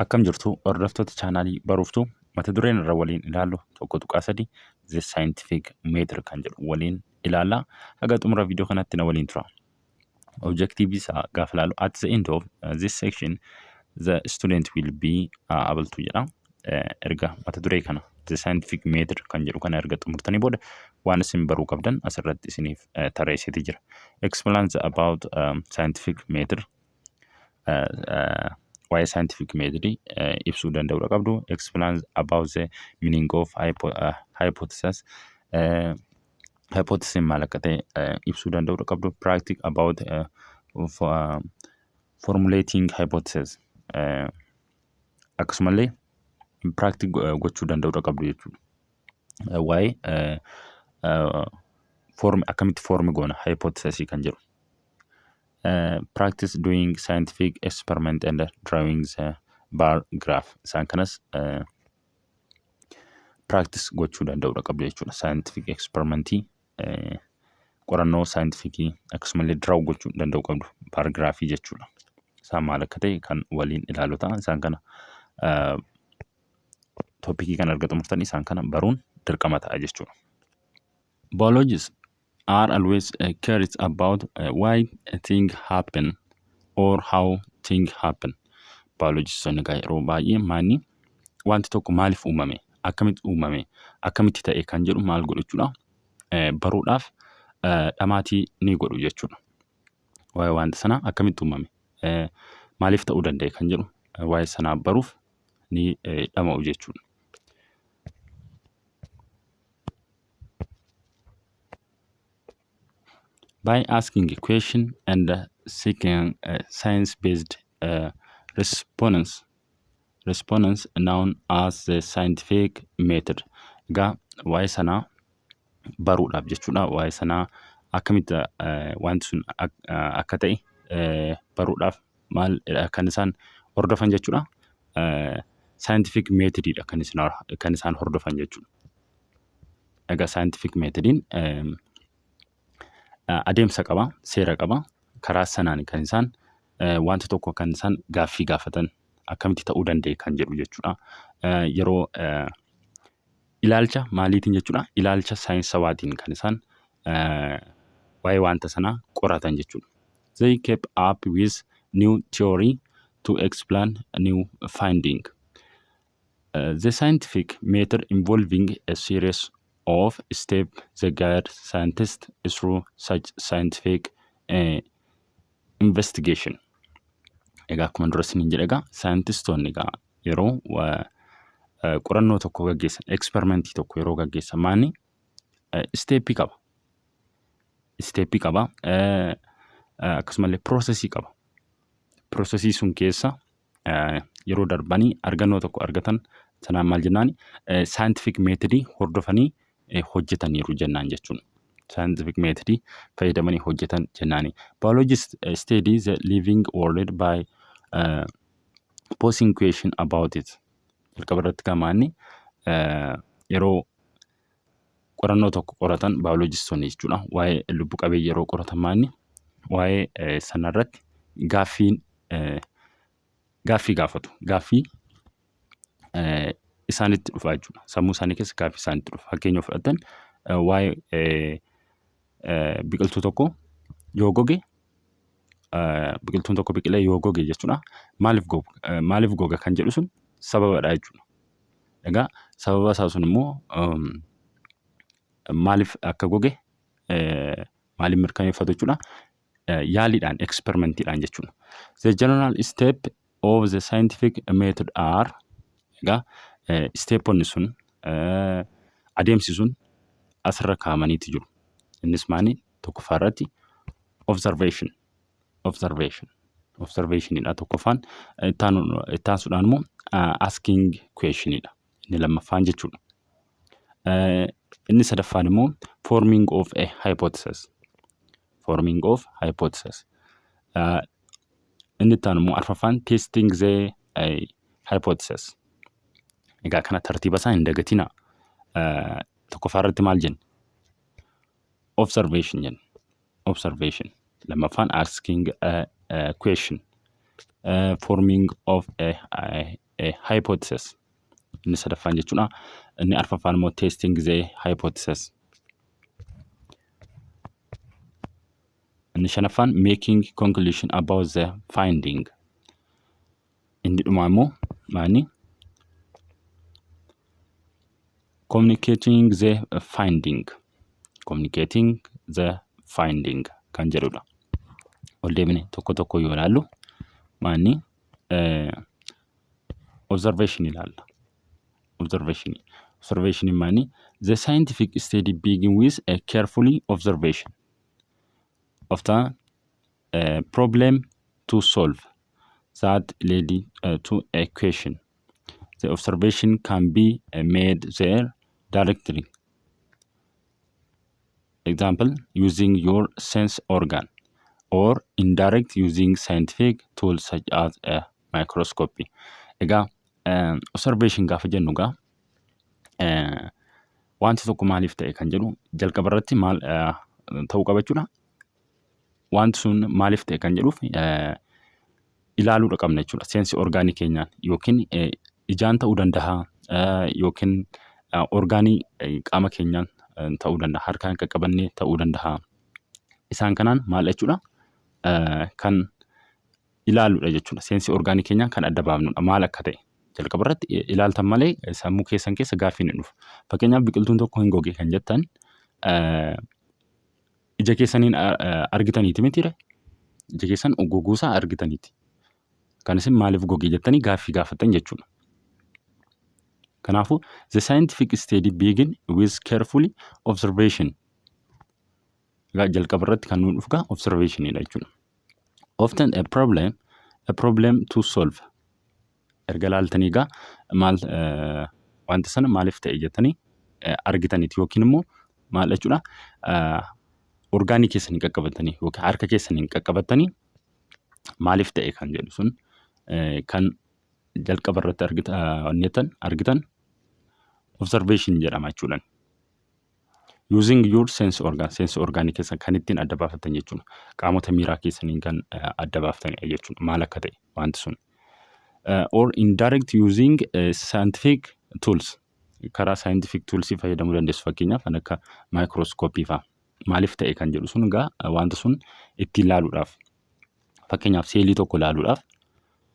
Akkam jirtu hordoftoota chaanaalii baruuftuu mata dureen irra waliin ilaallu tokko tuqaa sadii the scientific method kan jedhu waliin ilaallaa. Haga xumura viidiyoo kanatti na waliin tura. Objective isaa gaafa ilaallu at the end of this section the student will be able to jedha. Erga mata duree kana the scientific method kan jedhu kana erga xumurtanii booda waan isin baruu qabdan asirratti isiniif tarreessitee jira. Explains about scientific method. Why scientific method ibsuu danda'udha qabdu. Explains about the meaning of hypothesis. Hypothesis maal akka ta'e ibsuu danda'udha qabdu. Practice about formulating hypothesis. Akkasumallee practice gochuu danda'udha qabdu jechuudha. Why akkamitti form goona hypothesis kan jedhu. Practice doing scientific experiment and drawing the bar graph. Isaan kanas practice gochuu danda'udha qabdu jechuudha. Scientific experimentii qorannoo scientificii akkasumallee draw gochuu danda'u qabdu. Bar graphii jechuudha. Isaan maal akka ta'e kan waliin ilaallu ta'a. Isaan kana toopikii kana erga xumurtanii isaan kana baruun dirqama ta'a jechuudha. Biologists are always curious about why things happen or how things happen. Biologistoonni yeroo baay'ee maanni wanti tokko maaliif uumame, akkamitti ta'e kan jedhu maal godhu jechuudha. Baruudhaaf dhamaatii ni godhu jechuudha. Waa'ee wanta sanaa akkamitti uumame, maaliif ta'uu danda'e kan jedhu waa'ee sanaa baruuf ni dhama'u jechuudha. By asking a question and seeking science-based response known as the scientific method. Egaa waa'ee sanaa baruudhaaf jechuudha. Waa'ee sanaa akkamitti wanti sun akka ta'e baruudhaaf maal kan isaan hordofan jechuudha. Scientific methodidha kan isaan hordofan jechuudha. Egaa scientific methodiin adeemsa qaba, seera qaba. Karaa sanaan kan isaan wanta tokko kan isaan gaaffii gaafatan akkamitti ta'uu danda'e kan jedhu jechuudha. Yeroo ilaalcha maaliitiin jechuudha. Ilaalcha saayinsawaatiin kan isaan waa'ee wanta sanaa qoratan jechuudha. They keep up with new theory to explain a new finding. The scientific method involving a series of steps that guide scientists through such scientific investigation. Egaa akkuma dura isiniin jedhe egaa saayintistoonni egaa yeroo qorannoo tokko gaggeessan, eksperimentii tokko yeroo gaggeessan maanni isteeppii qaba. Isteeppii qaba. Akkasumallee piroosesii qaba. Piroosesii sun keessa yeroo darbanii argannoo tokko argatan sanaan maal jennaani scientific methodii hordofanii hojjetaniiru jennaan jechuudha. Scientific methodii fayyadamanii hojjetan jennaani. Biologists study the living world by posing question about it. Jalqaba irratti kamaanni yeroo qorannoo tokko qoratan biologistoonni jechuudha. Waa'ee lubbu qabeeyyii yeroo qoratan maanni waa'ee sanarratti gaaffii gaafatu. Gaaffii isaanitti dhufa jechuudha. Sammuu isaanii keessa gaaffii isaanitti dhufa. Fakkeenya fudhatan waa'ee biqiltuu tokko yoo goge biqiltuun tokko biqilee yoo goge jechuudha. Maaliif goga kan jedhu sun sababadha jechuudha. Egaa sababa isaa sun immoo maaliif akka goge maaliif mirkaneeffatu jechuudha. Yaaliidhaan eksperimentiidhaan jechuudha. The general step of the scientific method are egaa steeponni sun adeemsi sun asirra kaa'amaniiti jiru. Innis maani tokkoffaa irratti observationidha tokkoffaan. Ittaansuudhaan immoo asking questionidha. Inni lammaffaan jechuudha. Inni sadaffaan immoo forming of a hypothesis. Inni ittaan immoo arfaffaan testing the hypothesis. Egaa kana tartiiba isaa hin dagatinaa. Tokkoffaa irratti maal jenna? Observation jenna. Lammaffaan asking a question. forming of a hypothesis. Inni sadaffaan jechuudha. Inni arfaffaan immoo testing the hypothesis. Inni shanaffaan making conclusion about the finding. Inni dhumaa immoo maani? Communicating the finding. Communicating the finding kan jedhudha. Ol deebine tokko tokko yoo ilaallu maani? Observation ilaalla. Observation maani? The scientific study begin with a carefully observation of the problem to solve that led to a question. The observation can be made there directly. Example, using your sense organ, or indirect using scientific tools such as a microscopy. Egaa observation gaafa jennu egaa wanti tokko maaliif ta'e kan jedhu jalqaba irratti maal ta'uu qaba jechuudha. Wanti sun maaliif ta'e kan jedhuuf ilaaluudha qabna jechuudha. Seensi orgaanii keenyaan yookiin ijaan ta'uu danda'a yookiin orgaanii qaama keenyaan ta'uu danda'a. Harkaan qaqqabannee ta'uu danda'a. Isaan kanaan maal jechuudha? Kan ilaaluudha jechuudha. Seensi orgaanii keenyaan kan adda baafnudha. Maal akka ta'e jalqaba irratti ilaaltan malee sammuu keessan keessa gaaffiin hin dhufu. Fakkeenyaaf biqiltuun tokko hin goge kan jettan ija keessaniin argitaniiti mitiire? Ija keessan goguusaa argitaniiti. Kan isin maaliif goge jettanii gaaffii gaafattan jechuudha. Kanaafuu the scientific study begin with carefully observation. Jalqaba irratti kan nuun dhufu observationidha jechuudha. Often a problem to solve. Erga laaltanii maal wanta sana maaliif ta'e jettanii argitaniiti yookiin immoo maal jechuudha? Orgaanii keessanii qaqqabatanii yookiin harka keessanii qaqqabatanii maaliif ta'e kan jedhu sun kan jalqaba irratti argitan observation jedhama jechuudha. Using your sense orgaanii keessan kan ittiin adda baafatan jechuudha. Qaamota miiraa keessanii kan adda baafatanii jechuudha. Maal akka ta'e wanti sun. Or indirect using scientific tools. Karaa scientific tools fayyadamuu dandeessu fakkeenyaaf kan akka microscopy fa'a. Maaliif ta'e kan jedhu sun wanta sun ittiin ilaaluudhaaf. Fakkeenyaaf seelii tokko ilaaluudhaaf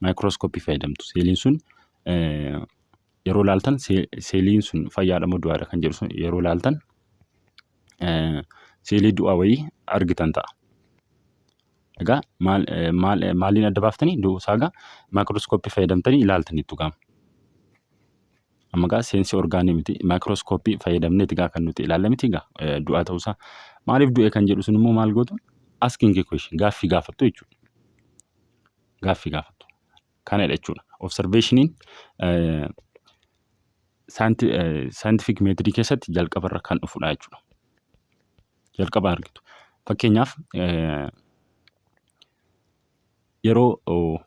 microscopy fayyadamtu. Seeliin sun yeroo ilaaltan seeliin sun fayyaadha moo du'aadha kan jedhu sun yeroo ilaaltan seelii du'aa wayii argitan ta'a. Egaa maaliin adda baaftanii du'uusaa microscopy fayyadamtanii ilaaltaniitu gaama. Amma seensi orgaanii miti microscopy fayyadamneeti kan nuti ilaalla miti du'aa ta'uusaa. Maaliif du'e kan jedhu sun immoo maal gootu? Asking a question gaaffii gaafattu jechuudha. Gaaffii gaafattu. Kanadha jechuudha. Observationiin scientific method keessatti jalqaba irra kan dhufudha jechuudha. Jalqaba argitu. Fakkeenyaaf yeroo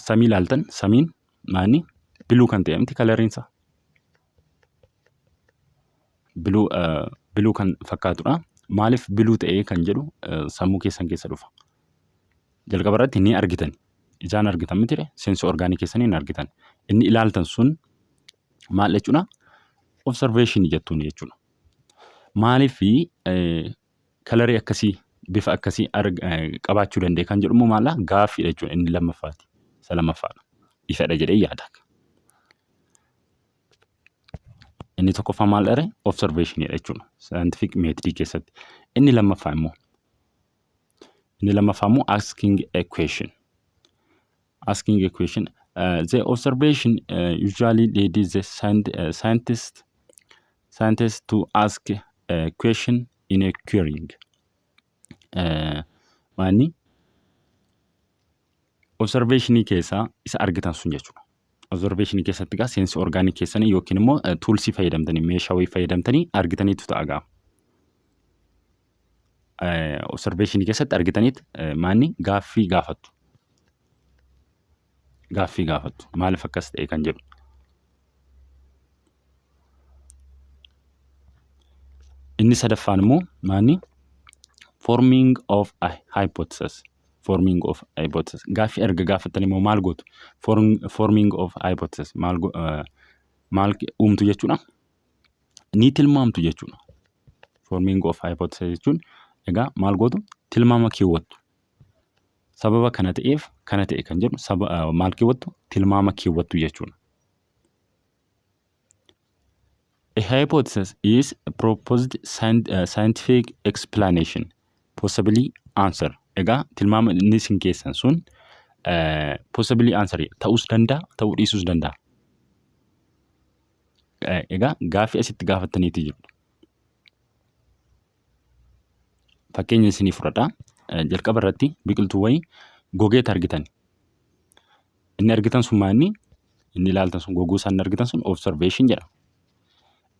samii ilaaltan samiin maani biluu kan ta'e miti kalariinsa. Biluu kan fakkaatudha. Maaliif biluu ta'ee kan jedhu sammuu keessan keessa dhufa. Jalqaba irratti ni argitan. Ijaan argitan mitire seensi orgaanii keessanii ni argitan. Inni ilaaltan sun maal jechuudha? Observation jettuun jechuudha. Maaliif kalarii akkasii bifa akkasii qabaachuu danda'e kan jedhu immoo maal gaaffiidha jechuudha. Inni lammaffaati. Isa lammaffaadha. Ifadha jedhee yaada. Inni tokkoffaa maal dha? Observationidha jechuudha. Scientific method keessatti. Inni lammaffaa immoo asking a question. Asking a question. The observation usually leads the scientist to ask a question in a querying. Maani observationii keessaa isa argitan sun jechuudha. Observationii keessatti seensi orgaanii keessanii yookiin immoo toolsii fayyadamtanii meeshaa wayii fayyadamtanii argitaniitu ta'a. Observationii keessatti argitaniit maani gaaffii gaafattu. Maaliif akkas ta'e kan jedhu. Inni sadaffaan immoo maani forming of a hypothesis. forming of hypothesis. Gaaffii erga gaafattanii immoo maal gootu? Forming of hypothesis maal uumtu jechuudha? Ni tilmaamtu jechuudha. Forming of hypothesis jechuun egaa maal gootu? Tilmaama keewwattu. Sababa kana ta'eef kana ta'e kan jedhu maal keewwattu? Tilmaama keewwattu jechuudha. A hypothesis is a proposed scientific explanation, possibly answer. Egaa tilmaama inni isin keessan sun possibly answer ta'uus danda'a, ta'uu dhiisuus danda'a. Egaa gaaffii asitti gaafattaniiti jiru. Fakkeenya isinii fudhadhaa. Jalqaba irratti biqiltuu wayii gogeet argitan. Inni argitan sun maanni? Inni ilaaltan sun goguu isaan argitan sun observation jedhama.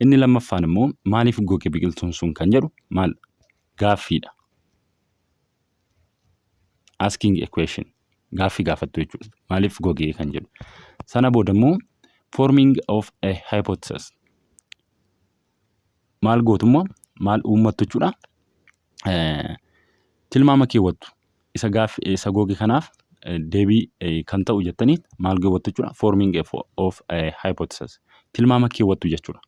Inni lammaffaan immoo maaliif goge biqiltuun sun kan jedhu maal? Gaaffiidha. Asking a question. Gaaffii gaafattu jechuudha. Maaliif goge kan jedhu. Sana booda immoo forming of a hypothesis. Maal gootu immoo maal uummattu jechuudha? Tilmaama keewwattu. Isa goge kanaaf deebii kan ta'u jettanii maal keewwattu jechuudha? Forming of a hypothesis. Tilmaama keewwattu jechuudha.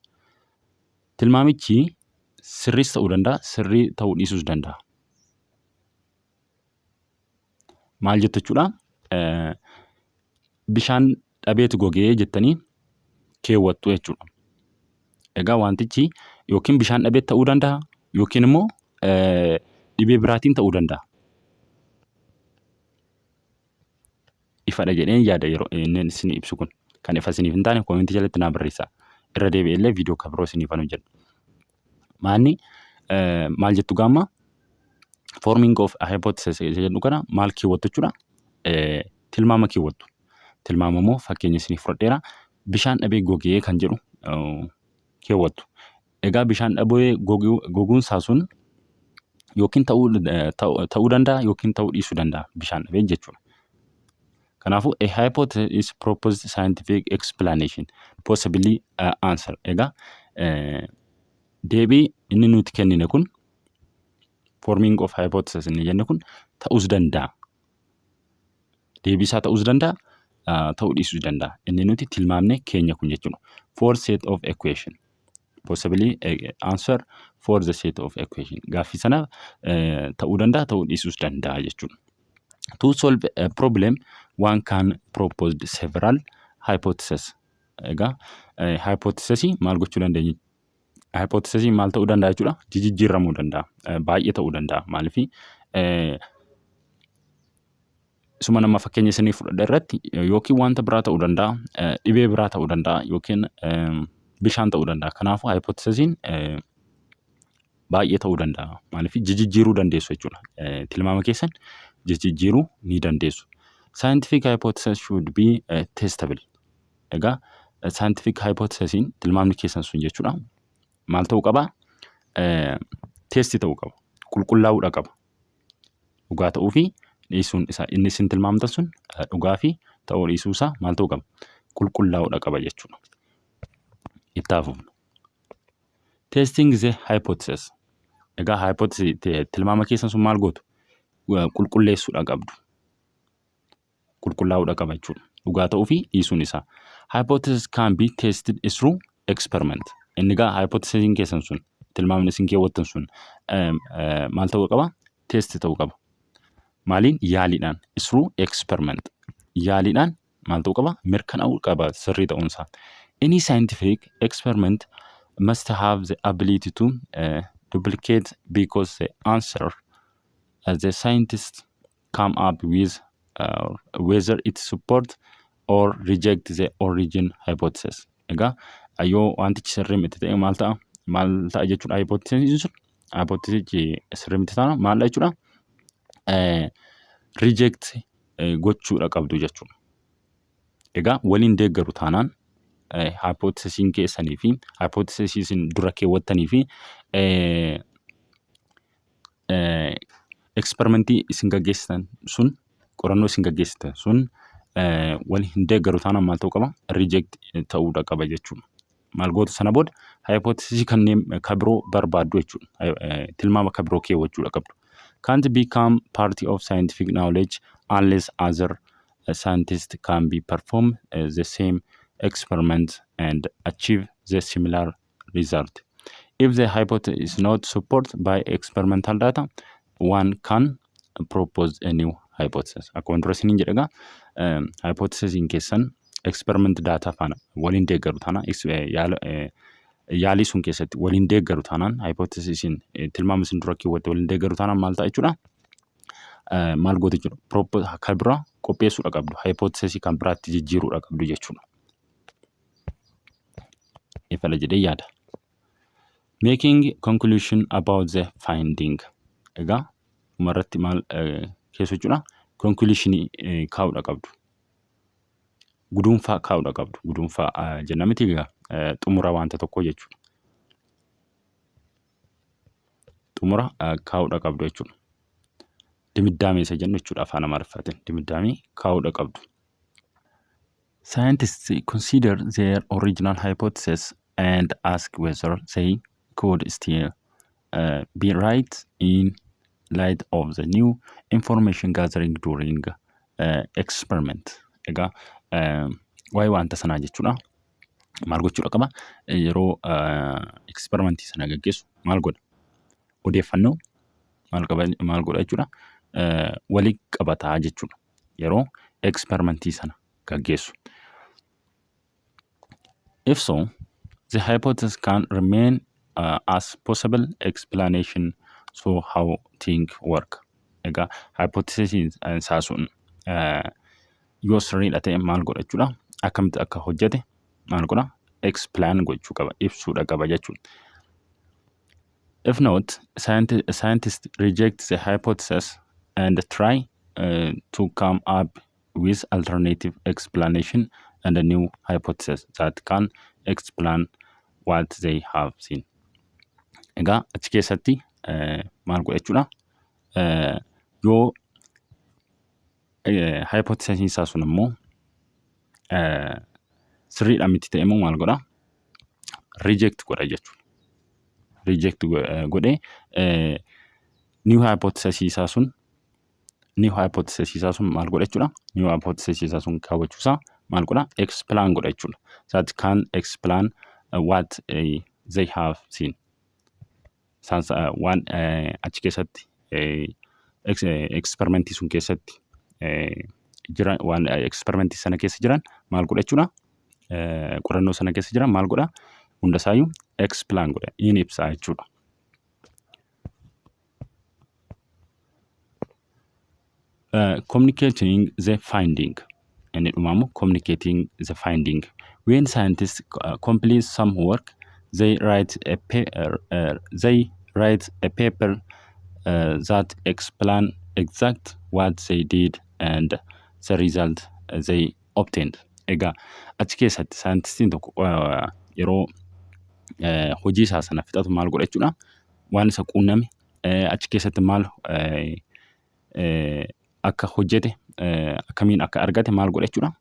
Tilmaamichi sirriis ta'uu danda'a, sirrii ta'uu dhiisuus danda'a. Maal jettu jechuudha? Bishaan dhabeetu gogee jettanii keewwattu jechuudha. Egaa wantichi yookiin bishaan dhabeet ta'uu danda'a yookiin immoo dhibee biraatiin ta'uu danda'a. Ifadha jedheen yaada yeroo inni isin ibsu kun. Kan ifa isiniif hin taane koomentii jalatti naa barreessaa. Irra deebi'ee illee viidiyoo kan biroo isiniif hojjedhu. Maanni maal jettu gaamma? Forming of a hypothesis jedhu kana maal keewwattu jechuudha? Tilmaama keewwattu. Tilmaama immoo fakkeenya isiniif fudhadheera. Bishaan dhabee gogee kan jedhu keewwattu. Egaa bishaan dhabee goguun isaa sun yookiin ta'uu danda'a yookiin ta'uu dhiisuu danda'a bishaan dhabee jechuudha. Kanaafuu a hypothesis is proposed scientific explanation, possibly answer. Egaa deebii inni nuti kennine kun forming of hypothesis inni jenne kun ta'uus danda'a. Deebii isaa ta'uus danda'a, ta'uu dhiisuus danda'a. Inni nuti tilmaamne keenya kun jechuudha. For set of equation. Possibly answer for the set of equation. Gaaffii sana ta'uu danda'a, ta'uu dhiisuus danda'a jechuudha. To solve a problem, one can propose several hypotheses. Egaa hypothesesii maal gochuu dandeenya? Hypothesesii maal ta'uu danda'a jechuudha? Jijjiiramuu danda'a. Baay'ee ta'uu danda'a. Maaliifii isuma nama fakkeenya isiniif fudhadhe irratti yookiin wanta biraa ta'uu danda'a, dhibee biraa ta'uu danda'a yookiin bishaan ta'uu danda'a. Kanaafuu hypothesesiin baay'ee ta'uu danda'a. Maaliifii jijjiiruu dandeessu jechuudha. Tilmaama keessan jijjiiruu ni dandeessu. Scientific hypothesis should be testable. Egaa scientific hypothesisiin tilmaamni keessan sun jechuudha. Maal ta'uu qaba? Testi ta'uu qaba. Qulqullaa'uudha qaba. Dhugaa ta'uu fi dhiisuun isaa inni isin tilmaamtan sun dhugaa fi ta'uu dhiisuu isaa maal ta'uu qaba? Qulqullaa'uudha qaba jechuudha. Itti hafuun. Testing the hypothesis. Egaa hypothesis tilmaama keessan sun maal gootu? Qulqulleessuudha qabdu. Qulqullaa'uudha qaba jechuudha. Dhugaa ta'uu fi dhiisuun isaa. Hypothesis can be tested through experiment. Inni egaa hypothesisiin keessan sun tilmaamni isin keewwattan sun maal ta'uu qaba? Test ta'uu qaba. Maaliin? Yaaliidhaan. Through experiment. Yaaliidhaan maal ta'uu qaba? Mirkanaa'uu qaba sirrii ta'uunsaa. Any scientific experiment must have the ability to duplicate because the answer the scientists come up with whether it support or reject the origin hypothesis. Egaa yoo wantichi sirrii miti ta'e maal ta'a? Maal ta'a jechuudha hypothesis sun? Hypothesis sirrii miti ta'a maal jechuudha? Reject gochuudha qabdu jechuudha. Egaa waliin deeggaru taanaan hypothesisiin keessanii fi hypothesisiin dura keewwattanii fi experimentii isin gaggeessitan sun qorannoo isin gaggeessitan sun waliin deeggaru taanaan maal ta'uu qaba? Reject ta'uudha qaba jechuudha. Maal gootu sana booda hypothesisii kanneen kabiroo barbaaddu jechuudha. Tilmaama kabiroo keewwachuudha qabdu. can't become part of scientific knowledge unless other scientists can be perform the same experiment and achieve the similar result. If the hypothesis is not supported by experimental data, one can propose a new hypothesis. Akkuma dura isiniin jedha hypothesisiin keessan experiment data faana waliin deeggaru taana yaalii sun keessatti waliin deeggaru taanaan hypothesisiin tilmaama isin dura keewwatte waliin deeggaru taanaan maal ta'a jechuudha. Maal goote jechuudha. Kan biraa qopheessuudha qabdu. Hypothesisii kan biraatti jijjiiruudha qabdu jechuudha. Ifala jedhee yaada. Making conclusion about the finding. Egaa umarratti maal keessa jechuudha. Conclusion kaa'uudha qabdu. Guduunfaa kaa'uudha qabdu. Guduunfaa jenna miti egaa xumura wanta tokko jechuudha. Xumura kaa'uudha qabdu jechuudha. Dimiddaamee isa jennu jechuudha afaan Amaariffaatiin. Dimiddaamee kaa'uudha qabdu. Scientists consider their original hypothesis and ask whether they could still be right in light of the new information gathering during experiment. Egaa waa'ee wanta sanaa jechuudha. Maal gochuudha qaba? Yeroo experimentii sana gaggeessu maal godha? Odeeffannoo maal godha jechuudha? Walii qabataa jechuudha. Yeroo experimentii sana gaggeessu. If so, the hypothesis can remain as possible explanation so how things work. Egaa hypothesis isaa sun yoo sirriidha ta'e maal godha jechuudha? Akkamitti akka hojjete maal godha? Explain gochuu qaba, ibsuudha qaba jechuudha. If not, scientists reject the hypothesis and try to come up with alternative explanation and a new hypothesis that can explain what they have seen. Egaa achi keessatti maal godha jechuudha? Yoo hypothesis isaa sun immoo sirriidha miti ta'e immoo maal godha? Reject godha jechuudha. Reject godhee new hypothesis isaa sun maal godha jechuudha? New hypothesis isaa sun kaawwachuusaa maal godha? Explain godha jechuudha. That can explain what they have seen. Waan achi keessatti experimentii sun keessatti jiran waan experimentii sana keessa jiran maal godha jechuudha? Qorannoo sana keessa jiran maal godha? Hundasaayyuu explain godha. In ibsaa jechuudha. Communicating the finding. Inni dhumaamu communicating the finding. When scientists complete some work, they write a paper that explain exact what they did and the result they obtained. Egaa achi keessatti saayintistiin tokko yeroo hojii isaa sana fixatu maal godha jechuudha? Waan isa quunname achi keessatti maal akka hojjete akkamiin akka argate maal godha jechuudha?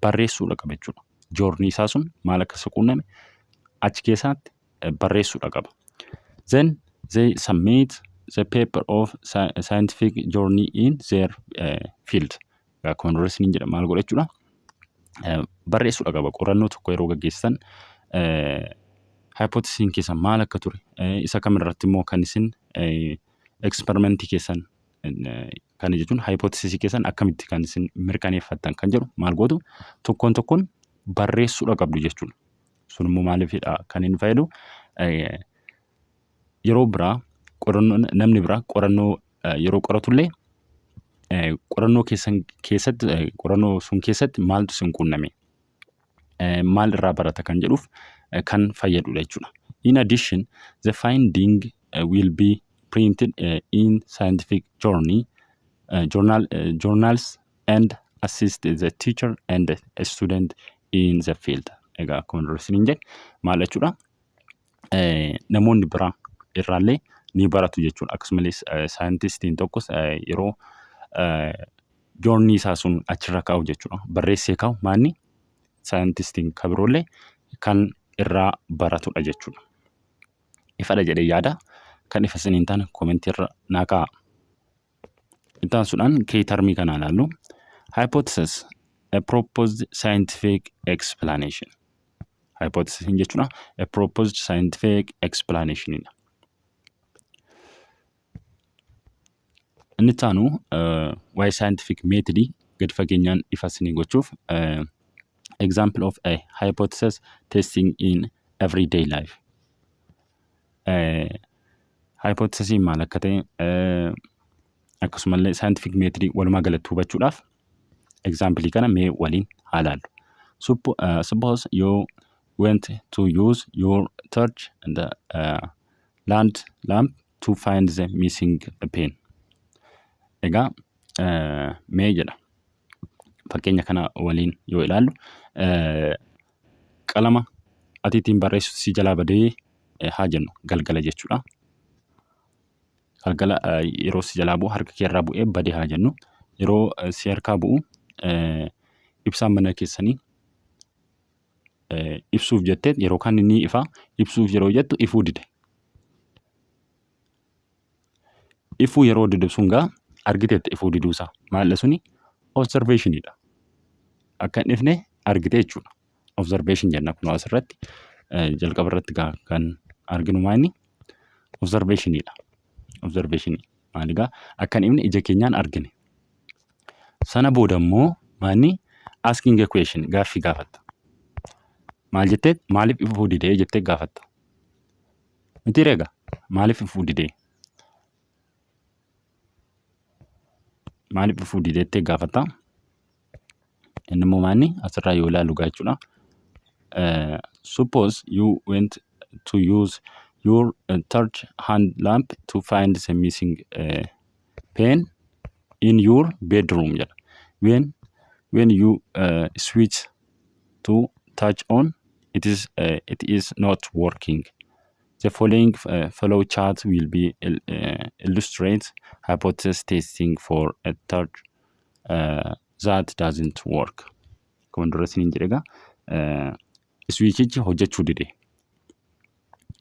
Barreessuudha qaba jechuudha. Joornii isaa sun maal akka isa quunname achi keessatti barreessuudha qaba. Then they submit the paper of scientific journey in their field. Akkuma dura isiniin jedha maal godha jechuudha? Barreessuudha qaba. Qorannoo tokko yeroo gaggeessan hypothesisiin keessan maal akka ture isa kamirratti immoo kan isin experimentii keessan kana jechuun hypothesisii keessan akkamitti kan isin mirkaneeffattan kan jedhu maal gootu tokkoon barreessuudha qabdu jechuudha. Sun immoo maaliifidha kan inni fayyadu? Yeroo biraa namni biraa qorannoo yeroo qoratullee qorannoo keessatti qorannoo sun keessatti maaltu isin quunname maal irraa barata kan jedhuuf kan fayyadudha jechuudha. In addition, the finding will be printed in scientific journals and assist the teacher and a student in the field. Egaa akkuma dura isiniin jedhe maal jechuudha? Namoonni biraa irraallee ni baratu jechuudha. Akkasumallee saayintistiin tokkos yeroo joornii isaa sun achirra kaa'u jechuudha. Barreessee kaa'u maanni saayintistiin kabiroollee kan irraa baratudha jechuudha. Ifadha jedhee yaada. Kan ifa isiniin taane koomentii irra naa kaa'a. Ittaansuudhaan key termii kana ilaallu. Hypothesis, a proposed scientific explanation. Hypothesis jechuudha a proposed scientific explanation. Inni taanu waa'ee scientific method gad fageenyaan ifa isinii gochuuf example of a hypothesis testing in everyday life. Hypothesis maal akka ta'e akkasumallee scientific method walumaa galatti hubachuudhaaf example kana mee waliin haa ilaallu. Suppose you went to use your torch and the lamp to find the missing pen. Egaa mee jedha fakkeenya kana waliin yoo ilaallu qalama ati ittiin barreessitu si jalaa badee haa jennu galgala jechuudha. Galgala yeroo si jalaa bu'u harka kee irraa bu'ee badee haa jennu. Yeroo si harkaa bu'u ibsaan mana keessanii ibsuuf jettee yeroo kan inni ifa ibsuuf yeroo jettu ifuu dide. Ifuu yeroo dide sun gaa argiteetta ifuu diduusaa maalla suni observationidha. Akka hin ifne argite jechuudha. Observation jenna kun asirratti jalqaba irratti kan arginu maali observationidha. Observation maali gaa akka hin ifne ija keenyaan argine. Sana booda immoo maali asking a question gaaffii gaafatta. Maal jettee maaliif ifuu didee jettee gaafatta. Miti reega maaliif ifuu didee? Maaliif ifuu didee jettee gaafatta. Inni immoo maali asirraa yoo ilaallu gaa jechuudha. Suppose you went to use your torch hand lamp to find the missing pen in your bedroom jedha. When you switch to touch on, it is not working. The following follow chart will be illustrate hypothesis testing for a torch that doesn't work. Kun duras ni jedhega switchichi hojjechuu dide.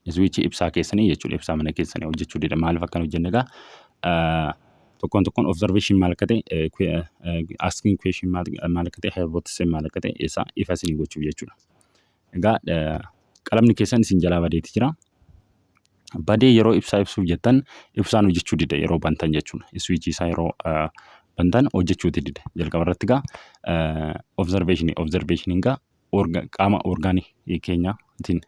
Switchi ibsaa keessanii jechuudha. Ibsaa mana keessanii hojjechuu dide. Maaliif akkan hojjenne gaa tokkoon observation maal akka ta'e asking question maal akka ta'e hypothesis maal akka ta'e isa ifa isinii gochuuf jechuudha. Egaa qalamni keessan isin jalaa badeeti jira. Badee yeroo ibsaa ibsuuf jettan ibsaan hojjechuu dide yeroo bantan jechuudha. Switchi isaa yeroo bantan hojjechuu dide. Jalqaba irratti gaa observation gaa qaama orgaanii keenyaatiin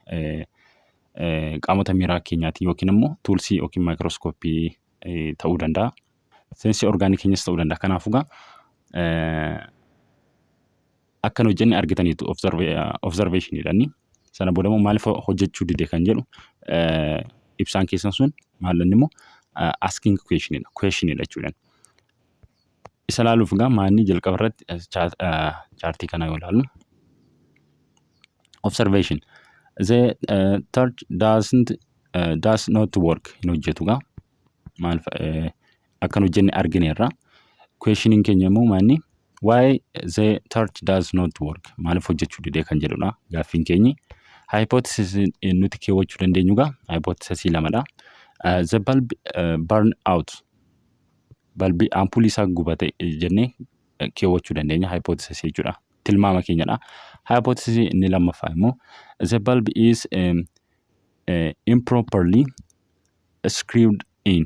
qaamota miiraa keenyaatiin yookiin immoo tuulsii yookiin maayikirooskooppii ta'uu danda'a. Seensi orgaanii keenyas ta'uu danda'a. Kanaafuu gaa akkan hojjenne argitaniitu observation jedhanii. Sana booda immoo maaliif hojjechuu dide kan jedhu ibsaan keessan sun maallanni immoo asking questionidha jechuudha. Isa ilaaluuf gaa maanni jalqaba irratti chaartii kana yoo ilaallu. Observation. The torch does not work hin hojjetu gaa maaliif akkan hojjenne argineerra. Questioning keenya immoo maanni why the torch does not work maaliif hojjechuu didee kan jedhudha gaaffiin keenyi. Hypothesis nuti keewwachuu dandeenyu gaa hypothesis lamadha. The bulb burn out. Balbii ampulii isaa gubate jennee keewwachuu dandeenya hypothesis jechuudha. Tilmaama keenyadha. Hypothesis inni lammaffaa immoo the bulb is improperly screwed in.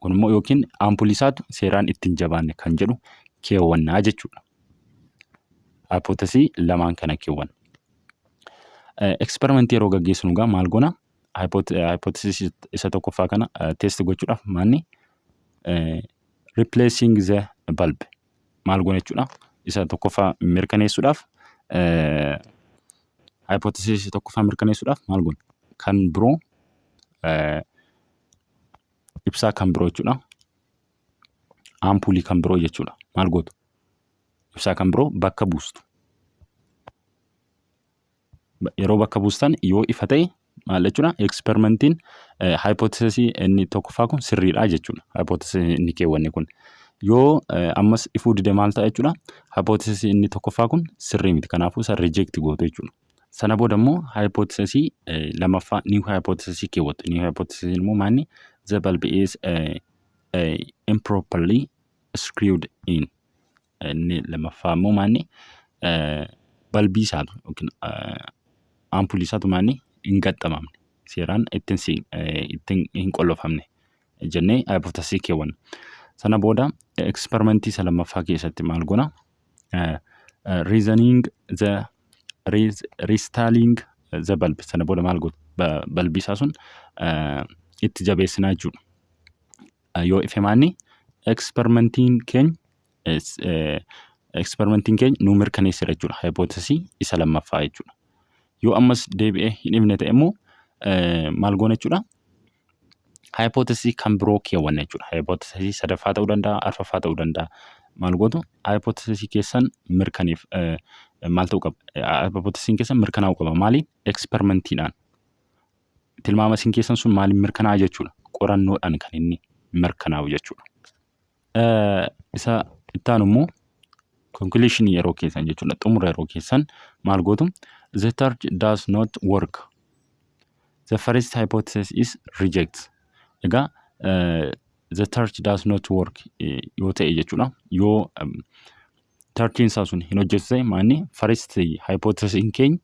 Kun immoo yookiin ampulii isaatu seeraan ittiin jabaanne kan jedhu keewwannaa jechuudha. Hypothesis lamaan kana keewwan. Experiment yeroo gaggeessinu gaa maal goona? Hypothesis isa tokkoffaa kana test gochuudhaaf maanni replacing the bulb maal goona jechuudha. Isa tokkoffaa mirkaneessuudhaaf hypothesis tokkoffaa mirkaneessuudhaaf maal goona? Kan biroo ibsaa kan biroo jechuudha. Ampulii kan biroo jechuudha. Maal gootu? Ibsaa kan biroo bakka buustu. Yeroo bakka buustan yoo ifa ta'e maal jechuudha? Experimentiin hypothesis inni tokkoffaa kun sirriidha jechuudha. Hypothesis inni keewwanne kun. Yoo ammas ifuu dide maal ta'a jechuudha? Hypothesis inni tokkoffaa kun sirrii miti. Kanaafuu isa reject gootu jechuudha. Sana booda immoo hypothesis lamaffaa new hypothesis keewwatu. New hypothesis immoo maanni the bulb is improperly screwed in. Inni lammaffaa immoo maanni balbii isaatu yookiin ampulii isaatu maanni hin gaxxamamne. Seeraan ittiin hin qollofamne jennee hypothesis keewwanna. Sana booda experimentii isa lammaffaa keessatti maal goona? Reasoning the restalling the bulb. Sana booda maal goota? Balbii isaa sun itti jabeessinaa jechuudha. Yoo ife maanni experimentiin keenya nuu mirkaneessira jechuudha. Hypothesis isa lammaffaa jechuudha. Yoo ammas deebi'ee hin ifne ta'e immoo maal goona jechuudha? Hypothesis kan biroo keewwanna jechuudha. Hypothesis sadaffaa ta'uu danda'a, arfaffaa ta'uu danda'a. Maal gootu? Hypothesis keessan mirkaneef maal ta'uu qaba? Hypothesis keessan mirkanaa'uu qaba. Maaliin? Experimentiidhaan. Tilmaama isin keessan sun maaliin mirkanaa'a jechuudha? Qorannoodhaan kan inni mirkanaa'u jechuudha. Isa itti aanu immoo conclusion yeroo keessan jechuudha. Xumura yeroo keessan maal gootu? The search does not work. The first hypothesis is reject. Egaa the search does not work yoo ta'e jechuudha. Yoo searchiin isaa sun hin hojjetu ta'e maanni first hypothesis keenya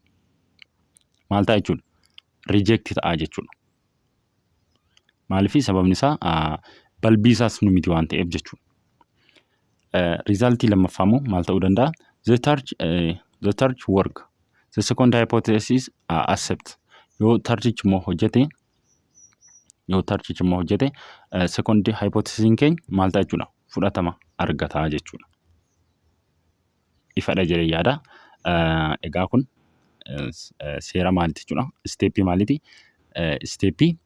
maal ta'a jechuudha? Reject ta'a jechuudha. Maaliif sababni isaa balbii isaas nu miti waan ta'eef jechuudha. Resultii lammaffaa immoo maal ta'uu danda'a? The search work. The second hypothesis accept. Yoo searchichi immoo hojjete second hypothesis keenya maal ta'a jechuudha? Fudhatama argataa jechuudha. Ifadha jedhee yaada. Egaa kun seera maaliiti jechuudha? Steepii maaliiti? Steepii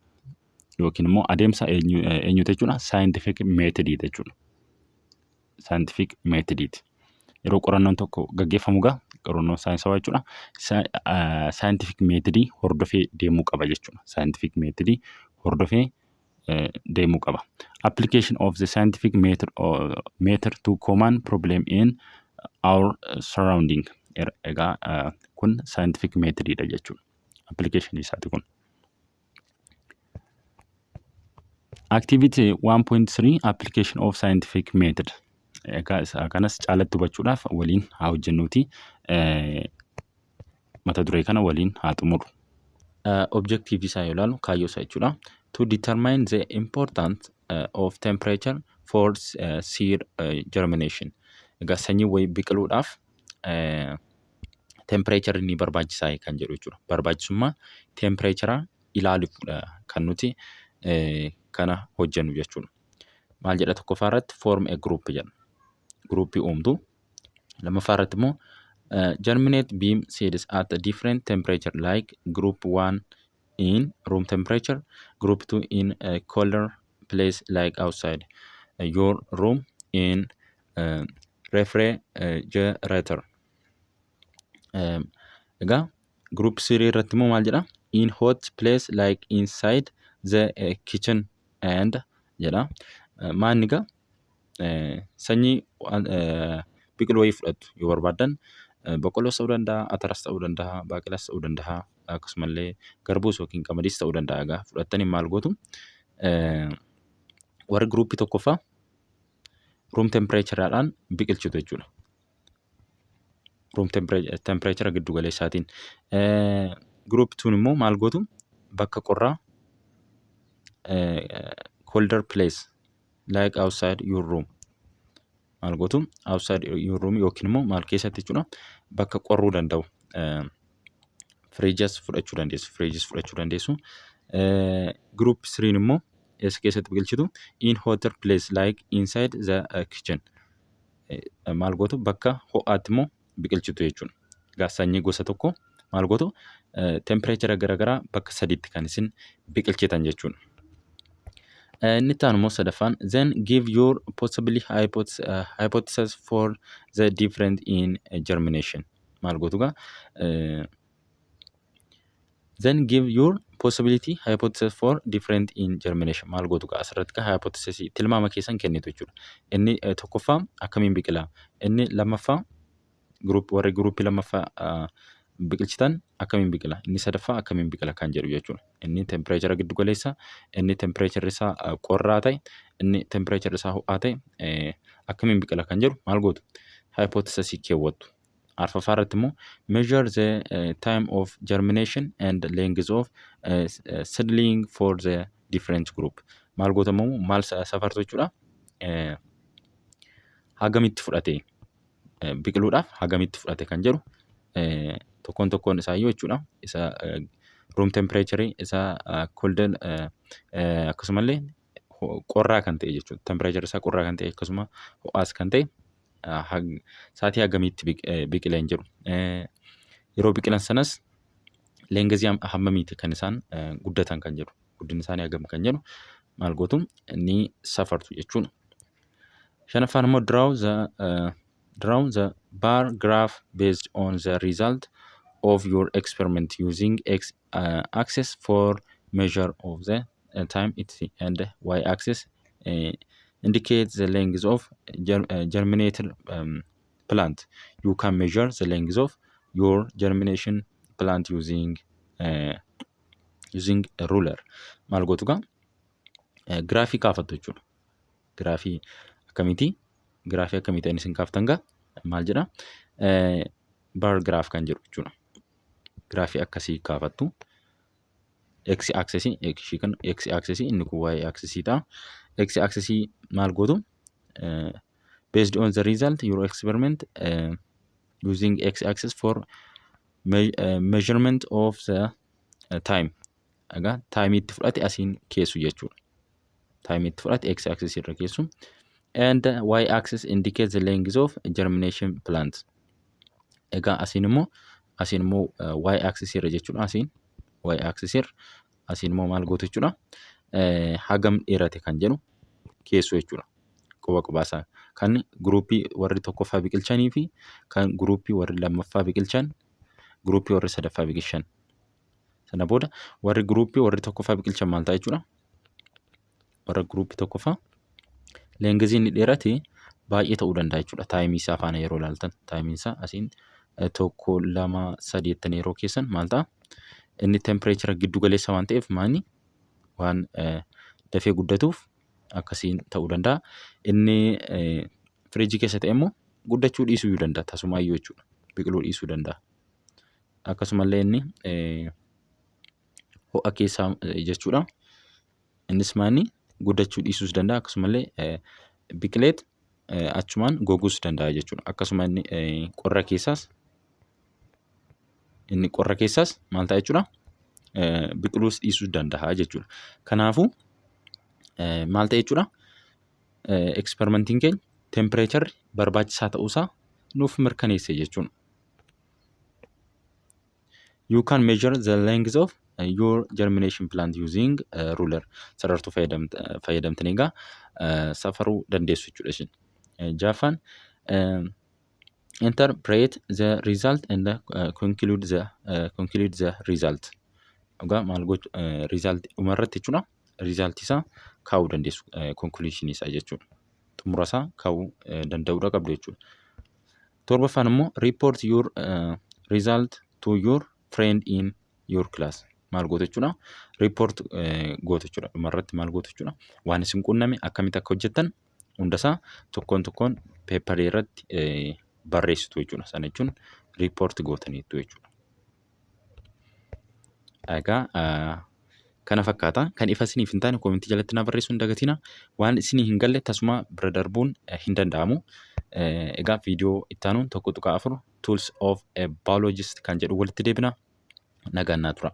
yookiin immoo adeemsa eenyuuti jechuudha? Scientific method jechuudha. Scientific method. Yeroo qorannoon tokko gaggeeffamu qorannoo saayinsawaa jechuudha. Scientific method hordofee deemuu qaba jechuudha. Scientific method hordofee deemuu qaba. Application of the scientific method to common problem in our surrounding. Egaa kun scientific method dha jechuudha. Application isaati kun. Activity 1.3 application of scientific method. Egaa kanas caalatti hubachuudhaaf waliin haa hojjennuuti. Mata duree kana waliin haa xumuru. Objective isaa yoo ilaalu kaayyoo isaa jechuudha. To determine the importance of temperature for seed germination. Egaa sanyii wayii biqiluudhaaf temperature ni barbaachisaa kan jedhu jechuudha. Barbaachisummaa temperature ilaaluudha kan nuti kana hojjennu jechuudha. Maal jedha tokkoffaa irratti form a group jedha. Groupii uumtu. Lammaffaa irratti immoo germinate beam seeds at a different temperature like group 1 in room temperature, group 2 in a colder place like outside your room in refrigerator. Egaa group 3 irratti immoo maal jedha? In hot place like inside the kitchen and jedha. Maanni egaa sanyii biqiluu wayii fudhatu yoo barbaadan boqqolloos ta'uu danda'a, ataras ta'uu danda'a, baaqelaas ta'uu danda'a, akkasumallee garbuus yookiin qamadiis ta'uu danda'a. Egaa fudhattanii maal gootu? Warri gruupii tokkoffaa room temperature'dhaan biqilchitu jechuudha. Room temperature giddu galeessaatiin. Group 2 immoo maal gootu? Bakka qorraa colder place like outside your room. Maal gootu? Outside your room yookiin immoo maal keessatti jechuudha? Bakka qorruu danda'u. Fridges fudhachuu dandeessu. Group 3 immoo eessa keessatti biqilchitu? In hotter place like inside the kitchen. Maal gootu? Bakka ho'aatti immoo biqilchitu jechuudha. Egaa sanyii gosa tokko maal gootu? Temperature garaagaraa bakka sadiitti kan isin biqilchitan jechuudha. Inni itti aanu immoo sadaffaan then give your possibly hypothesis for the difference in germination. Maal gootu egaa? Then give your possibility hypothesis for different in germination. Maal gootu egaa? Asirratti hypothesis tilmaama keessan kennitu jechuudha. Inni tokkoffaa akkamiin biqila? Inni lammaffaa warri gruupii lammaffaa biqilchitan akkamiin biqila? Inni sadaffaa akkamiin biqila kan jedhu jechuudha. Inni tempereechara giddu galeessa, inni tempereecharri isaa qorraa ta'e, inni tempereecharri isaa ho'aa ta'e akkamiin biqila kan jedhu maal gootu? Hypothesisii keewwattu. Arfaffaa irratti immoo measure the time of germination and length of seedling for the different group. Maal gootamu maal safartu jechuudha. Hagamitti fudhate biqiluudhaaf hagamitti fudhate kan jedhu tokkoon tokkoon isaayyuu jechuudha. Isa room temperature isa cold akkasumallee qorraa kan ta'e jechuudha. Temperature isaa qorraa kan ta'e akkasuma ho'aas kan ta'e saatii hagamiitti biqilan jedhu. Yeroo biqilan sanas leengazii hammamiiti kan isaan guddatan kan jedhu. Guddinni isaanii hagam kan jedhu maal gootu ni safartu jechuudha. Shanaffaan immoo draw the bar graph based on the result of your experiment using x-axis for measure of the time and y-axis indicates the length of germinated plant. You can measure the length of your germination plant using a ruler. Maal gootu gaa giraafii kaafattu jechuudha. Giraafii akkamiiti inni isin kaaftan gaa maal jedha? Bar graph kan jedhu jechuudha. Giraafii akkasii kaafattu. X axis inni kun y axis ta'a. X axis maal gootu? Based on the result your experiment using x axis for measurement of the time. Egaa time itti fudhate asiin keessu jechuudha. Time itti fudhate x axis irra keessu. And y axis indicates the length of germination plant. Egaa asiin immoo y axis irra jechuudha. Asiin y axis irra asiin immoo maal gootu jechuudha? Hagam dheerate kan jedhu keessu jechuudha. Quba kan guruupii warri tokkoffaa biqilchanii fi kan guruupii warri lammaffaa biqilchan, guruupii warri sadaffaa biqilchan. Sana booda warri guruupii warri tokkoffaa biqilchan maal ta'a jechuudha? Warra guruupii tokkoffaa leengaziin inni dheerate baay'ee ta'uu danda'a jechuudha. Taayimii isaa faana yeroo ilaaltan taayimiin isaa asiin 1, 2, 3 yeroo keessan maal ta'a? Inni tempereechara giddu galeessa waan ta'eef waan dafee guddatuuf akkasiin ta'uu danda'a. Inni firiijii keessa ta'e immoo guddachuu dhiisuu danda'a. Tasumaayyuu jechuudha. Biqiluu dhiisuu danda'a. Akkasumallee inni ho'a keessaa jechuudha. Innis guddachuu dhiisuus danda'a. Akkasumallee biqileet achumaan goguus danda'a jechuudha. Akkasuma inni qorra keessaas maal ta'a jechuudha? Biqiluus dhiisuus danda'a jechuudha. Kanaafuu maal ta'e jechuudha? Eksperimentiin keenya tempereecharri barbaachisaa ta'uusaa nuuf mirkaneesse jechuudha. You can measure the length of your germination plant using a ruler. Sarartuu fayyadamtanii egaa safaruu dandeessu jechuudha isin. Jaffaan interpret the result and conclude the result. Egaa maal gochu result dhumarratti jechuudha. Result isaa kaa'uu dandeessu. Conclusion isaa jechuudha. Xumura isaa kaa'uu danda'uudha qabdu jechuudha. Torbaffaan immoo report your result to your friend in your class. Maal gootu jechuudha? Report gootu jechuudha. Dhumarratti maal gootu jechuudha? Waan isin qunname akkamitti akka hojjettan hundasaa tokkoon peeparii irratti barreessitu jechuudha. Sana jechuun report gootaniitu jechuudha. Egaa kana fakkaata. Kan ifa isiniif hin taane koomentii jalatti naa barreessuu hin dagatina. Waan isinii hin galle tasuma bira darbuun hin danda'amu. Egaa viidiyoo itti aanuun 1.4 tools of a biologist kan jedhu walitti deebina. Nagaan naa tura.